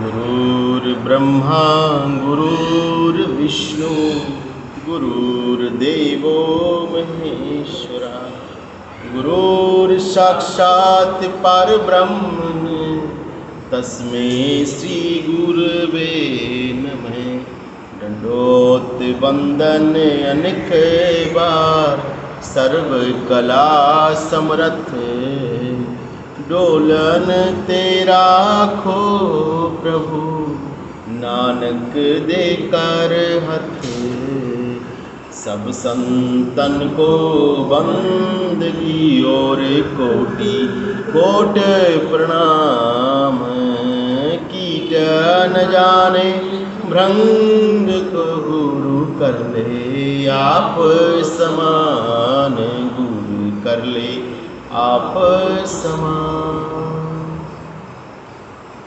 गुरुर्ब्रह्मा गुरुर्विष्णु गुरुर्देवो महेश्वरा गुरुर्साक्षात् परब्रह्म तस्मै श्री गुरवे नमः। दंडोत वंदन अनेक बार सर्व कला समर्थ डोलन तेरा खो प्रभु नानक दे कर हथ। सब संतन को बंदगी और कोटि कोट प्रणाम। कीट न जाने भृंग को गुरु कर ले आप समान। गुरु कर ले आप समान।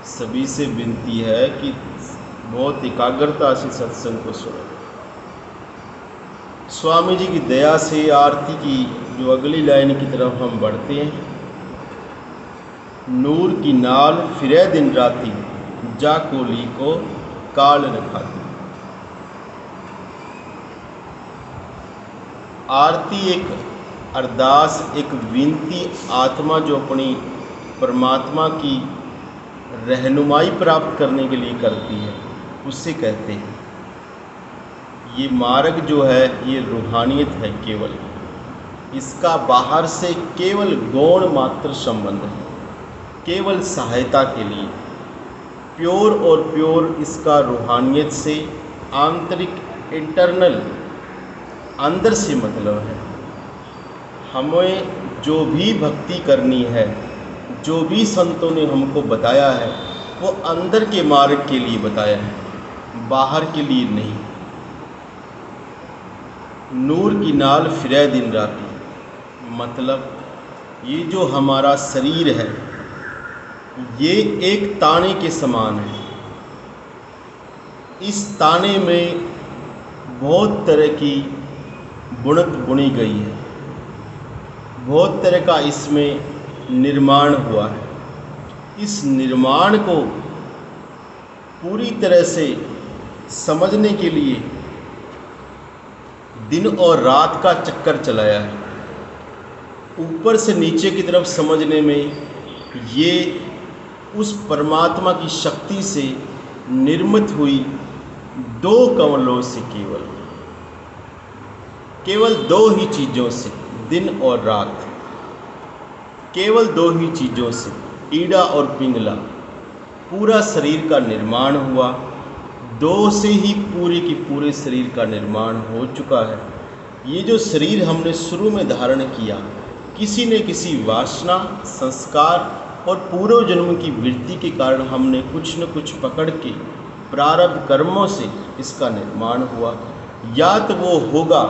सभी से विनती है कि बहुत एकाग्रता से सत्संग को सुनो। स्वामी जी की दया से आरती की जो अगली लाइन की तरफ हम बढ़ते हैं। नूर की नाल फिरे दिन राती जा कोली को काल न खाती। आरती एक अरदास, एक विनती आत्मा जो अपनी परमात्मा की रहनुमाई प्राप्त करने के लिए करती है, उससे कहते हैं। ये मार्ग जो है ये रूहानियत है केवल, इसका बाहर से केवल गौण मात्र संबंध है, केवल सहायता के लिए। प्योर और प्योर इसका रूहानियत से आंतरिक इंटरनल अंदर से मतलब है। हमें जो भी भक्ति करनी है, जो भी संतों ने हमको बताया है, वो अंदर के मार्ग के लिए बताया है, बाहर के लिए नहीं। नूर की नाल फिरे दिन राती मतलब ये जो हमारा शरीर है ये एक ताने के समान है। इस ताने में बहुत तरह की बुनत बुनी गई है, बहुत तरह का इसमें निर्माण हुआ है। इस निर्माण को पूरी तरह से समझने के लिए दिन और रात का चक्कर चलाया है। ऊपर से नीचे की तरफ समझने में ये उस परमात्मा की शक्ति से निर्मित हुई दो कमलों से, केवल दो ही चीज़ों से, दिन और रात, केवल दो ही चीज़ों से, ईड़ा और पिंगला, पूरा शरीर का निर्माण हुआ। दो से ही पूरे की पूरे शरीर का निर्माण हो चुका है। ये जो शरीर हमने शुरू में धारण किया, किसी न किसी वासना, संस्कार और पूर्व जन्म की वृत्ति के कारण हमने कुछ न कुछ पकड़ के प्रारब्ध कर्मों से इसका निर्माण हुआ। या तो वो होगा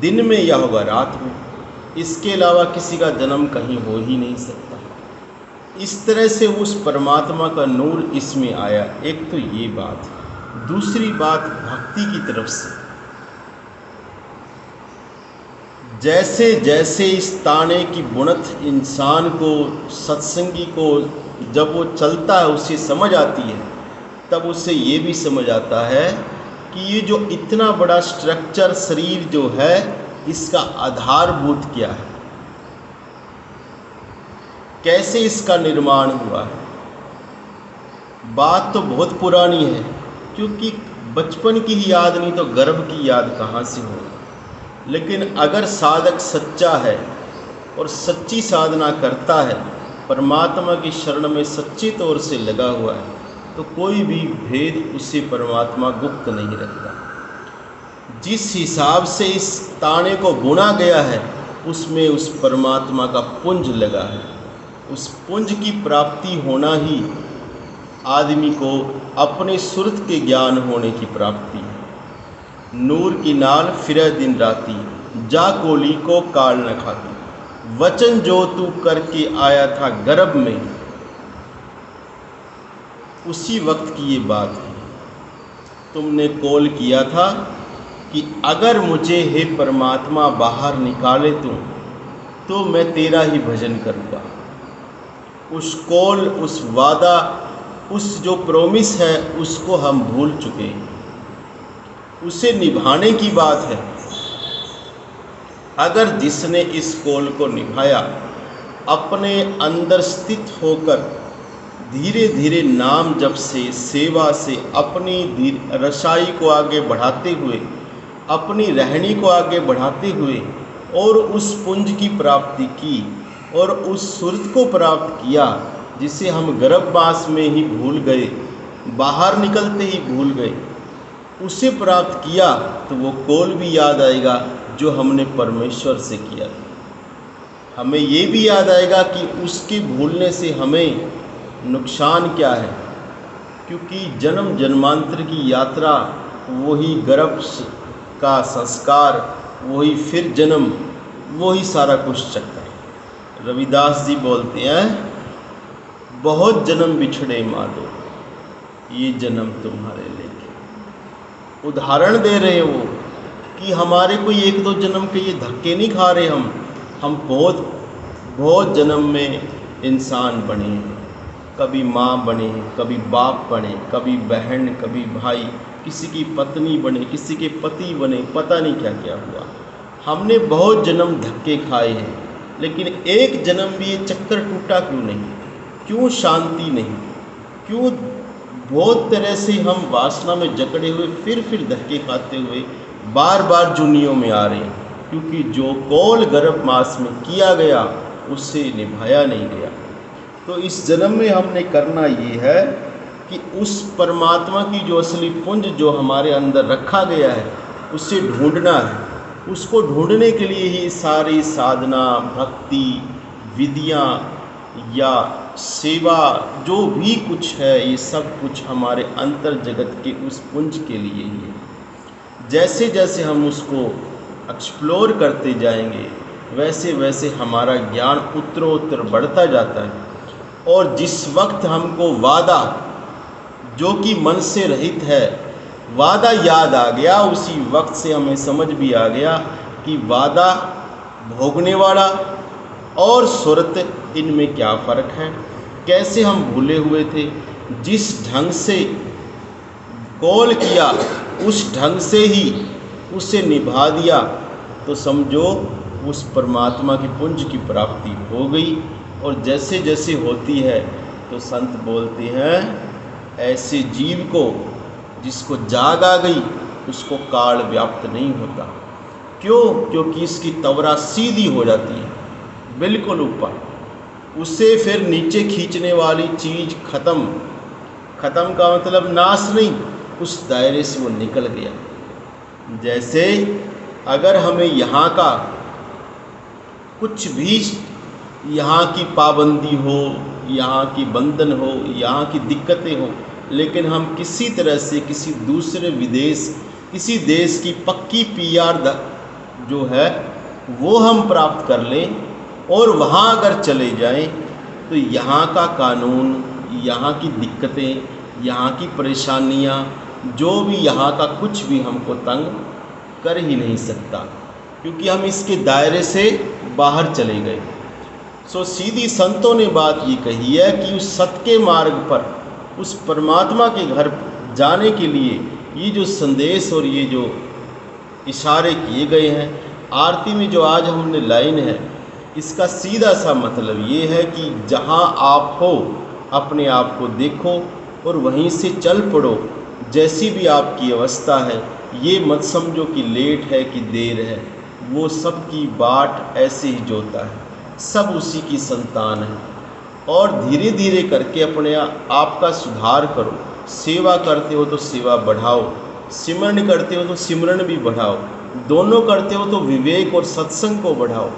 दिन में या होगा रात में, इसके अलावा किसी का जन्म कहीं हो ही नहीं सकता। इस तरह से उस परमात्मा का नूर इसमें आया। एक तो ये बात। दूसरी बात भक्ति की तरफ से, जैसे जैसे इस ताने की बुनत इंसान को, सत्संगी को जब वो चलता है उसे समझ आती है, तब उसे ये भी समझ आता है कि ये जो इतना बड़ा स्ट्रक्चर शरीर जो है इसका आधारभूत क्या है, कैसे इसका निर्माण हुआ है। बात तो बहुत पुरानी है, क्योंकि बचपन की ही याद नहीं तो गर्भ की याद कहाँ से होगी। लेकिन अगर साधक सच्चा है और सच्ची साधना करता है, परमात्मा की शरण में सच्चे तौर से लगा हुआ है, तो कोई भी भेद उसे परमात्मा गुप्त नहीं रखता। जिस हिसाब से इस ताने को बुना गया है उसमें उस परमात्मा का पुंज लगा है। उस पुंज की प्राप्ति होना ही आदमी को अपने सुरत के ज्ञान होने की प्राप्ति है। नूर की नाल फिरे दिन राती जा कोली को काल न खाती। वचन जो तू करके आया था गर्भ में, उसी वक्त की ये बात है। तुमने कॉल किया था कि अगर मुझे हे परमात्मा बाहर निकाले तो मैं तेरा ही भजन करूँगा। उस कॉल, उस वादा, उस जो प्रॉमिस है उसको हम भूल चुके हैं। उसे निभाने की बात है। अगर जिसने इस कॉल को निभाया, अपने अंदर स्थित होकर धीरे धीरे नाम जप से, सेवा से अपनी रसाई को आगे बढ़ाते हुए, अपनी रहनी को आगे बढ़ाते हुए और उस पुंज की प्राप्ति की और उस सुरत को प्राप्त किया जिसे हम गर्भवास में ही भूल गए, बाहर निकलते ही भूल गए, उसे प्राप्त किया तो वो कॉल भी याद आएगा जो हमने परमेश्वर से किया। हमें ये भी याद आएगा कि उसके भूलने से हमें नुकसान क्या है, क्योंकि जन्म जन्मांतर की यात्रा, वही गर्भ का संस्कार, वही फिर जन्म, वही सारा कुछ चक्कर है। रविदास जी बोलते हैं, बहुत जन्म बिछड़े माधो, ये जन्म तुम्हारे लेके। उदाहरण दे रहे वो कि हमारे कोई एक दो जन्म के ये धक्के नहीं खा रहे हम बहुत बहुत जन्म में इंसान बने हैं। कभी माँ बने, कभी बाप बने, कभी बहन, कभी भाई, किसी की पत्नी बने, किसी के पति बने, पता नहीं क्या क्या हुआ। हमने बहुत जन्म धक्के खाए हैं, लेकिन एक जन्म भी ये चक्कर टूटा क्यों नहीं? क्यों शांति नहीं? क्यों बहुत तरह से हम वासना में जकड़े हुए फिर धक्के खाते हुए बार बार जुनियों में आ रहे हैं? क्योंकि जो कॉल गर्भ मास में किया गया उससे निभाया नहीं गया। तो इस जन्म में हमने करना ये है कि उस परमात्मा की जो असली पुंज जो हमारे अंदर रखा गया है उसे ढूंढना है। उसको ढूंढने के लिए ही सारी साधना, भक्ति, विधियाँ या सेवा, जो भी कुछ है, ये सब कुछ हमारे अंतर जगत के उस पुंज के लिए ही है। जैसे जैसे हम उसको एक्सप्लोर करते जाएंगे, वैसे वैसे हमारा ज्ञान उत्तरोत्तर बढ़ता जाता है। और जिस वक्त हमको वादा, जो कि मन से रहित है, वादा याद आ गया, उसी वक्त से हमें समझ भी आ गया कि वादा भोगने वाला और सुरत, इनमें क्या फ़र्क है, कैसे हम भूले हुए थे। जिस ढंग से कॉल किया उस ढंग से ही उसे निभा दिया तो समझो उस परमात्मा की पुंज की प्राप्ति हो गई। और जैसे जैसे होती है तो संत बोलते हैं, ऐसे जीव को जिसको जाग आ गई उसको काल व्याप्त नहीं होता। क्यों? क्योंकि इसकी तवरा सीधी हो जाती है, बिल्कुल ऊपर। उसे फिर नीचे खींचने वाली चीज़ खत्म का मतलब नाश नहीं, उस दायरे से वो निकल गया। जैसे अगर हमें यहाँ का कुछ भी, यहाँ की पाबंदी हो, यहाँ की बंधन हो, यहाँ की दिक्कतें हो, लेकिन हम किसी तरह से किसी दूसरे विदेश, किसी देश की पक्की पीआर जो है वो हम प्राप्त कर लें और वहाँ अगर चले जाएं तो यहाँ का कानून, यहाँ की दिक्कतें, यहाँ की परेशानियाँ, जो भी यहाँ का कुछ भी हमको तंग कर ही नहीं सकता, क्योंकि हम इसके दायरे से बाहर चले गए। सो सीधी संतों ने बात ये कही है कि उस सत्य के मार्ग पर, उस परमात्मा के घर जाने के लिए ये जो संदेश और ये जो इशारे किए गए हैं, आरती में जो आज हमने लाइन है, इसका सीधा सा मतलब ये है कि जहाँ आप हो अपने आप को देखो और वहीं से चल पड़ो। जैसी भी आपकी अवस्था है, ये मत समझो कि लेट है कि देर है, वो सब की बाट ऐसे ही जोता है, सब उसी की संतान है। और धीरे धीरे करके अपने आप का सुधार करो। सेवा करते हो तो सेवा बढ़ाओ, सिमरन करते हो तो सिमरन भी बढ़ाओ, दोनों करते हो तो विवेक और सत्संग को बढ़ाओ।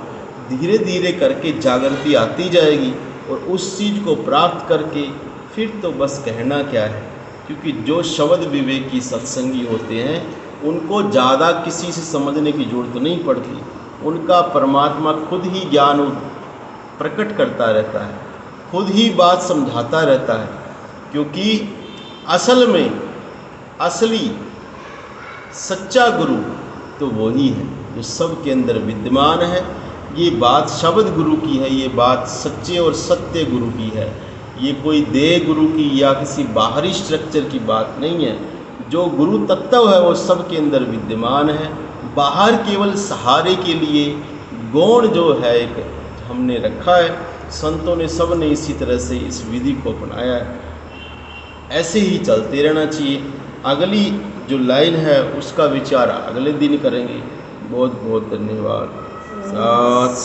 धीरे धीरे करके जागृति आती जाएगी और उस चीज़ को प्राप्त करके फिर तो बस कहना क्या है, क्योंकि जो शब्द विवेकी सत्संगी होते हैं उनको ज़्यादा किसी से समझने की ज़रूरत नहीं पड़ती। उनका परमात्मा खुद ही ज्ञान प्रकट करता रहता है, खुद ही बात समझाता रहता है, क्योंकि असल में असली सच्चा गुरु तो वही है जो सबके अंदर विद्यमान है, ये बात शब्द गुरु की है, ये बात सच्चे और सत्य गुरु की है। ये कोई देह गुरु की या किसी बाहरी स्ट्रक्चर की बात नहीं है। जो गुरु तत्व है वो सबके अंदर विद्यमान है। बाहर केवल सहारे के लिए गौण जो है एक हमने रखा है। संतों ने सब ने इसी तरह से इस विधि को अपनाया है। ऐसे ही चलते रहना चाहिए। अगली जो लाइन है उसका विचार अगले दिन करेंगे। बहुत बहुत धन्यवाद। साथ